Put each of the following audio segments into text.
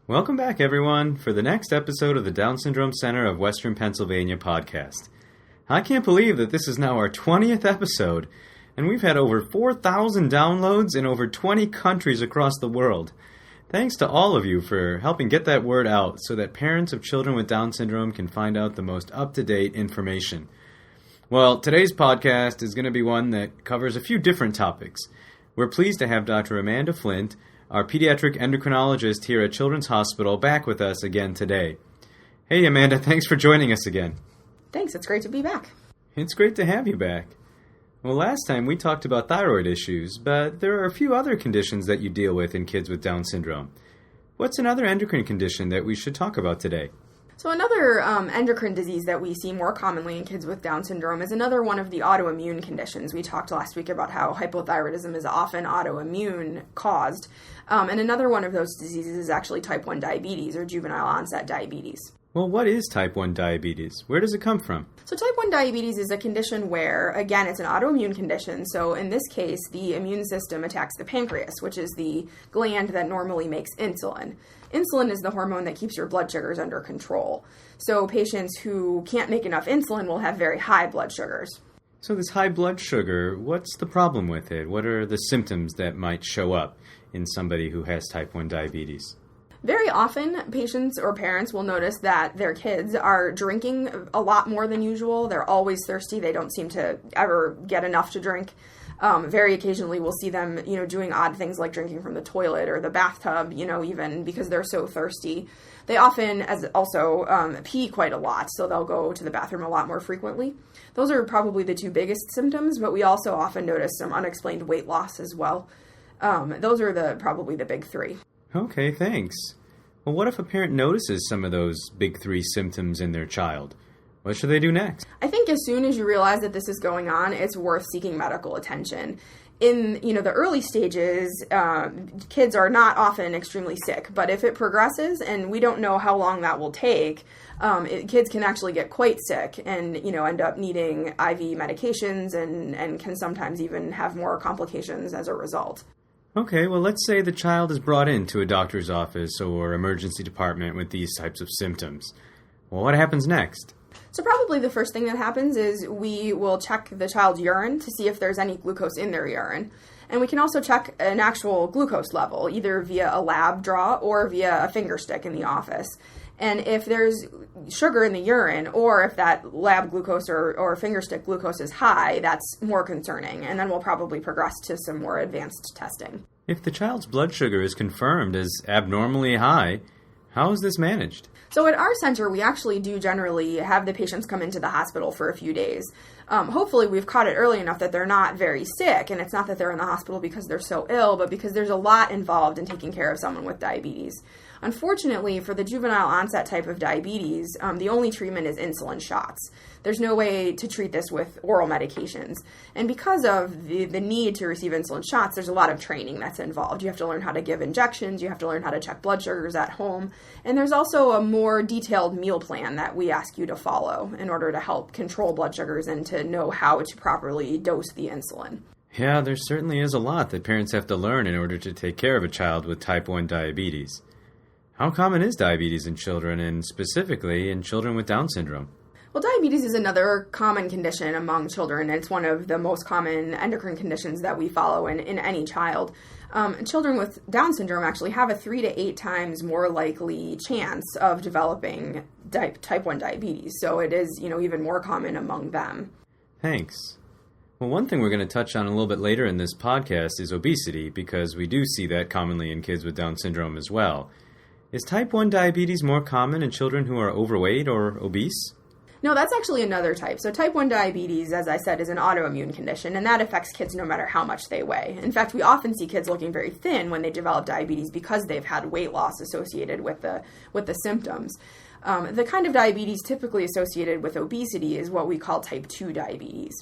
Welcome back, everyone, for the next episode of the Down Syndrome Center of Western Pennsylvania podcast. I can't believe that this is now our 20th episode, and we've had over 4,000 downloads in over 20 countries across the world. Thanks to all of you for helping get that word out so that parents of children with Down syndrome can find out the most up-to-date information. Well, today's podcast is going to be one that covers a few different topics. We're pleased to have Dr. Amanda Flint, our pediatric endocrinologist here at Children's Hospital, back with us again today. Hey, Amanda, thanks for joining us again. Thanks, it's great to be back. It's great to have you back. Well, last time we talked about thyroid issues, but there are a few other conditions that you deal with in kids with Down syndrome. What's another endocrine condition that we should talk about today? So another endocrine disease that we see more commonly in kids with Down syndrome is another one of the autoimmune conditions. We talked last week about how hypothyroidism is often autoimmune caused. And another one of those diseases is actually type 1 diabetes or juvenile onset diabetes. Well, what is type 1 diabetes? Where does it come from? So type 1 diabetes is a condition where, again, it's an autoimmune condition. So in this case, the immune system attacks the pancreas, which is the gland that normally makes insulin. Insulin is the hormone that keeps your blood sugars under control. So patients who can't make enough insulin will have very high blood sugars. So this high blood sugar, what's the problem with it? What are the symptoms that might show up in somebody who has type 1 diabetes? Very often, patients or parents will notice that their kids are drinking a lot more than usual. They're always thirsty. They don't seem to ever get enough to drink. Very occasionally, we'll see them, doing odd things like drinking from the toilet or the bathtub, even because they're so thirsty. They often also pee quite a lot, so they'll go to the bathroom a lot more frequently. Those are probably the two biggest symptoms, but we also often notice some unexplained weight loss as well. Those are probably the big three. Okay, thanks. Well, what if a parent notices some of those big three symptoms in their child? What should they do next? I think as soon as you realize that this is going on, it's worth seeking medical attention. In the early stages, kids are not often extremely sick, but if it progresses and we don't know how long that will take, kids can actually get quite sick and end up needing IV medications and can sometimes even have more complications as a result. Okay, well, let's say the child is brought into a doctor's office or emergency department with these types of symptoms. Well, what happens next? So probably the first thing that happens is we will check the child's urine to see if there's any glucose in their urine. And we can also check an actual glucose level, either via a lab draw or via a finger stick in the office. And if there's sugar in the urine, or if that lab glucose or finger stick glucose is high, that's more concerning. And then we'll probably progress to some more advanced testing. If the child's blood sugar is confirmed as abnormally high, how is this managed? So at our center, we actually do generally have the patients come into the hospital for a few days. Hopefully we've caught it early enough that they're not very sick, and it's not that they're in the hospital because they're so ill, but because there's a lot involved in taking care of someone with diabetes. Unfortunately, for the juvenile onset type of diabetes, the only treatment is insulin shots. There's no way to treat this with oral medications. And because of the need to receive insulin shots, there's a lot of training that's involved. You have to learn how to give injections, you have to learn how to check blood sugars at home, and there's also a more detailed meal plan that we ask you to follow in order to help control blood sugars and to know how to properly dose the insulin. Yeah, there certainly is a lot that parents have to learn in order to take care of a child with type 1 diabetes. How common is diabetes in children, and specifically in children with Down syndrome? Well, diabetes is another common condition among children. It's one of the most common endocrine conditions that we follow in any child. Children with Down syndrome actually have a 3 to 8 times more likely chance of developing type 1 diabetes. So it is, even more common among them. Thanks. Well, one thing we're going to touch on a little bit later in this podcast is obesity, because we do see that commonly in kids with Down syndrome as well. Is type 1 diabetes more common in children who are overweight or obese? No, that's actually another type. So type 1 diabetes, as I said, is an autoimmune condition, and that affects kids no matter how much they weigh. In fact, we often see kids looking very thin when they develop diabetes because they've had weight loss associated with the symptoms. The kind of diabetes typically associated with obesity is what we call type 2 diabetes.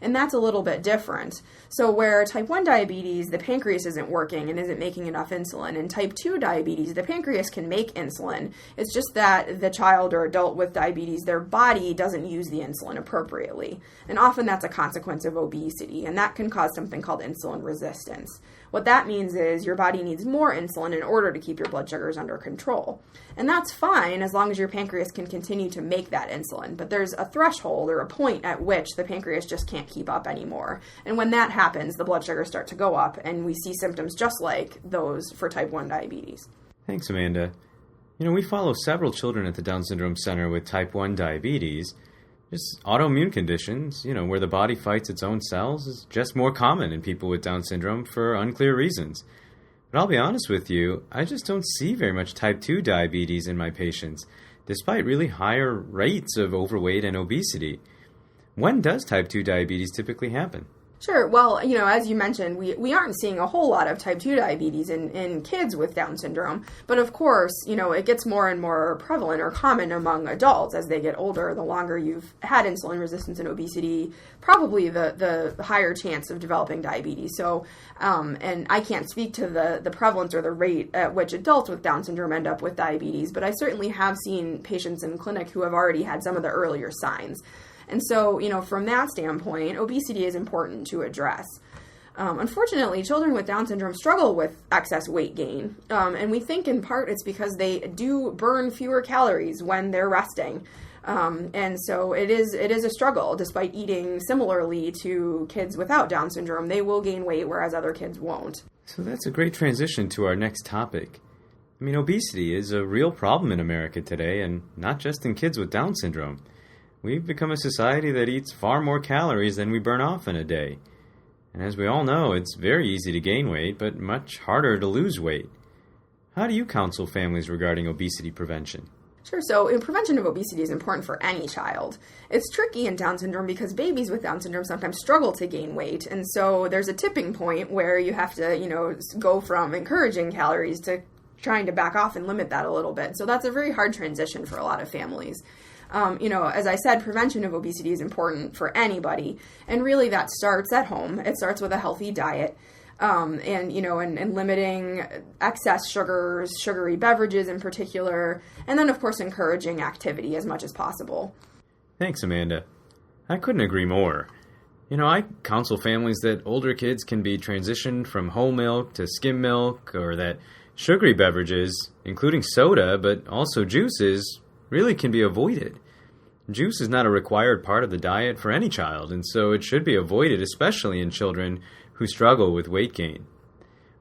And that's a little bit different. So where type 1 diabetes, the pancreas isn't working and isn't making enough insulin. In type 2 diabetes, the pancreas can make insulin. It's just that the child or adult with diabetes, their body doesn't use the insulin appropriately. And often that's a consequence of obesity, and that can cause something called insulin resistance. What that means is your body needs more insulin in order to keep your blood sugars under control. And that's fine as long as your pancreas can continue to make that insulin. But there's a threshold or a point at which the pancreas just can't keep up anymore. And when that happens, the blood sugars start to go up, and we see symptoms just like those for type 1 diabetes. Thanks, Amanda. We follow several children at the Down Syndrome Center with type 1 diabetes. Just autoimmune conditions, where the body fights its own cells, is just more common in people with Down syndrome for unclear reasons. But I'll be honest with you, I just don't see very much type 2 diabetes in my patients, despite really higher rates of overweight and obesity. When does type 2 diabetes typically happen? Sure. Well, as you mentioned, we aren't seeing a whole lot of type 2 diabetes in kids with Down syndrome. But of course, it gets more and more prevalent or common among adults as they get older. The longer you've had insulin resistance and obesity, probably the higher chance of developing diabetes. So, and I can't speak to the prevalence or the rate at which adults with Down syndrome end up with diabetes, but I certainly have seen patients in clinic who have already had some of the earlier signs. And so, from that standpoint, obesity is important to address. Unfortunately, children with Down syndrome struggle with excess weight gain. And we think in part it's because they do burn fewer calories when they're resting. And so it is a struggle. Despite eating similarly to kids without Down syndrome, they will gain weight, whereas other kids won't. So that's a great transition to our next topic. Obesity is a real problem in America today, and not just in kids with Down syndrome. We've become a society that eats far more calories than we burn off in a day. And as we all know, it's very easy to gain weight, but much harder to lose weight. How do you counsel families regarding obesity prevention? Sure. So prevention of obesity is important for any child. It's tricky in Down syndrome because babies with Down syndrome sometimes struggle to gain weight. And so there's a tipping point where you have to, go from encouraging calories to trying to back off and limit that a little bit. So that's a very hard transition for a lot of families. As I said, prevention of obesity is important for anybody. And really that starts at home. It starts with a healthy diet. And limiting excess sugars, sugary beverages in particular, and then, of course, encouraging activity as much as possible. Thanks, Amanda. I couldn't agree more. I counsel families that older kids can be transitioned from whole milk to skim milk, or that sugary beverages, including soda, but also juices, really can be avoided. Juice is not a required part of the diet for any child, and so it should be avoided, especially in children who struggle with weight gain.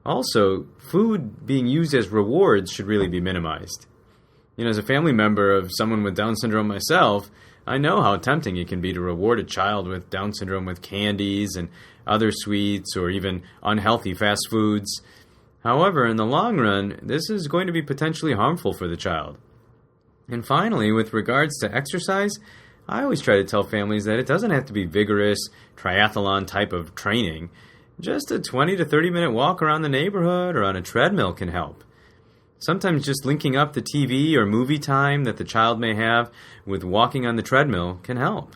Also, food being used as rewards should really be minimized. As a family member of someone with Down syndrome myself, I know how tempting it can be to reward a child with Down syndrome with candies and other sweets or even unhealthy fast foods. However, in the long run, this is going to be potentially harmful for the child. And finally, with regards to exercise, I always try to tell families that it doesn't have to be vigorous, triathlon type of training. Just a 20 to 30 minute walk around the neighborhood or on a treadmill can help. Sometimes just linking up the TV or movie time that the child may have with walking on the treadmill can help.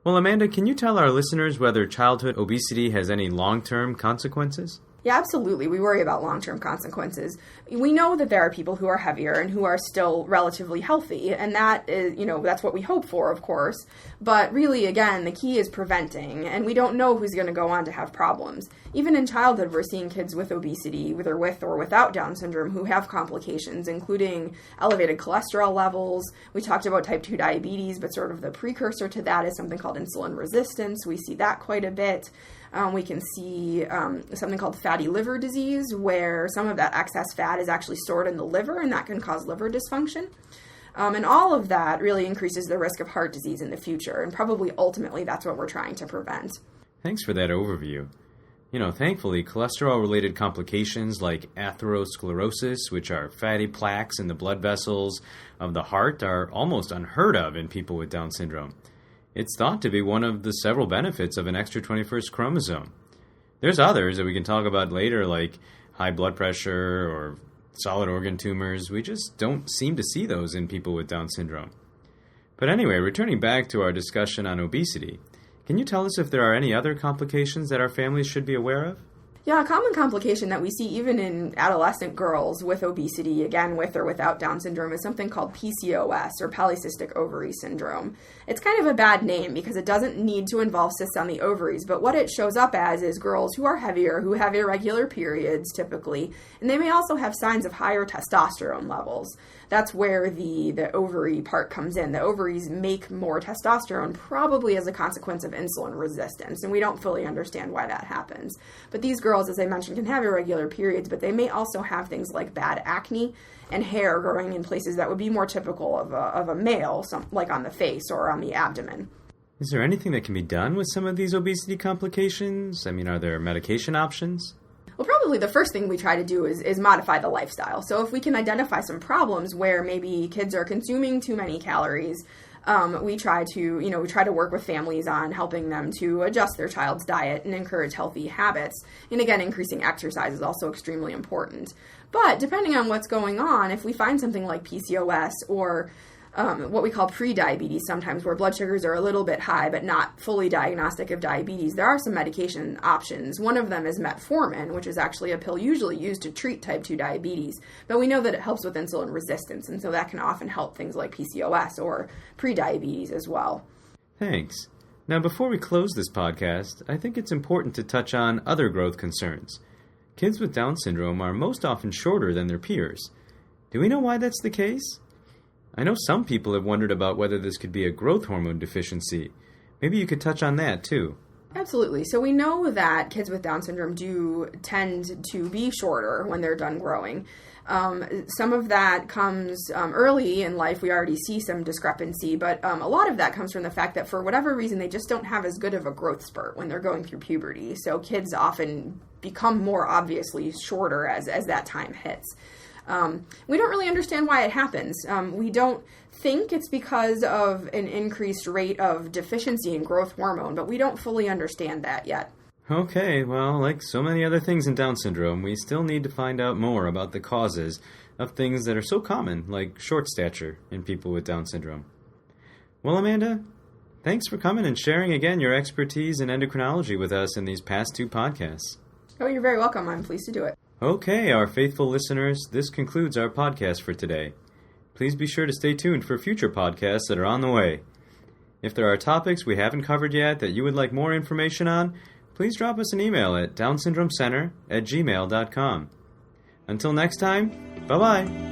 Well, Amanda, can you tell our listeners whether childhood obesity has any long-term consequences? Yeah, absolutely. We worry about long-term consequences. We know that there are people who are heavier and who are still relatively healthy, and that is, that's what we hope for, of course. But really, again, the key is preventing, and we don't know who's going to go on to have problems. Even in childhood, we're seeing kids with obesity, either with or without Down syndrome, who have complications, including elevated cholesterol levels. We talked about type 2 diabetes, but sort of the precursor to that is something called insulin resistance. We see that quite a bit. We can see something called fatty liver disease, where some of that excess fat is actually stored in the liver, and that can cause liver dysfunction. And all of that really increases the risk of heart disease in the future, and probably ultimately that's what we're trying to prevent. Thanks for that overview. Thankfully, cholesterol-related complications like atherosclerosis, which are fatty plaques in the blood vessels of the heart, are almost unheard of in people with Down syndrome. It's thought to be one of the several benefits of an extra 21st chromosome. There's others that we can talk about later, like high blood pressure or solid organ tumors. We just don't seem to see those in people with Down syndrome. But anyway, returning back to our discussion on obesity, can you tell us if there are any other complications that our families should be aware of? Yeah, a common complication that we see even in adolescent girls with obesity, again with or without Down syndrome, is something called PCOS, or polycystic ovary syndrome. It's kind of a bad name because it doesn't need to involve cysts on the ovaries, but what it shows up as is girls who are heavier, who have irregular periods typically, and they may also have signs of higher testosterone levels. That's where the ovary part comes in. The ovaries make more testosterone, probably as a consequence of insulin resistance, and we don't fully understand why that happens. But these girls, as I mentioned, can have irregular periods, but they may also have things like bad acne and hair growing in places that would be more typical of a male, like on the face or on the abdomen. Is there anything that can be done with some of these obesity complications? I mean, are there medication options? Well, probably the first thing we try to do is modify the lifestyle. So if we can identify some problems where maybe kids are consuming too many calories, we try to work with families on helping them to adjust their child's diet and encourage healthy habits. And again, increasing exercise is also extremely important. But depending on what's going on, if we find something like PCOS or what we call pre-diabetes sometimes, where blood sugars are a little bit high but not fully diagnostic of diabetes, there are some medication options. One of them is metformin, which is actually a pill usually used to treat type 2 diabetes, but we know that it helps with insulin resistance, and so that can often help things like PCOS or pre-diabetes as well. Thanks. Now, before we close this podcast, I think it's important to touch on other growth concerns. Kids with Down syndrome are most often shorter than their peers. Do we know why that's the case? I know some people have wondered about whether this could be a growth hormone deficiency. Maybe you could touch on that, too. Absolutely. So we know that kids with Down syndrome do tend to be shorter when they're done growing. Some of that comes early in life. We already see some discrepancy, but a lot of that comes from the fact that for whatever reason, they just don't have as good of a growth spurt when they're going through puberty. So kids often become more obviously shorter as that time hits. We don't really understand why it happens. We don't think it's because of an increased rate of deficiency in growth hormone, but we don't fully understand that yet. Okay, well, like so many other things in Down syndrome, we still need to find out more about the causes of things that are so common, like short stature in people with Down syndrome. Well, Amanda, thanks for coming and sharing again your expertise in endocrinology with us in these past 2 podcasts. Oh, you're very welcome. I'm pleased to do it. Okay, our faithful listeners, this concludes our podcast for today. Please be sure to stay tuned for future podcasts that are on the way. If there are topics we haven't covered yet that you would like more information on, please drop us an email at downsyndromecenter@gmail.com. Until next time, bye-bye.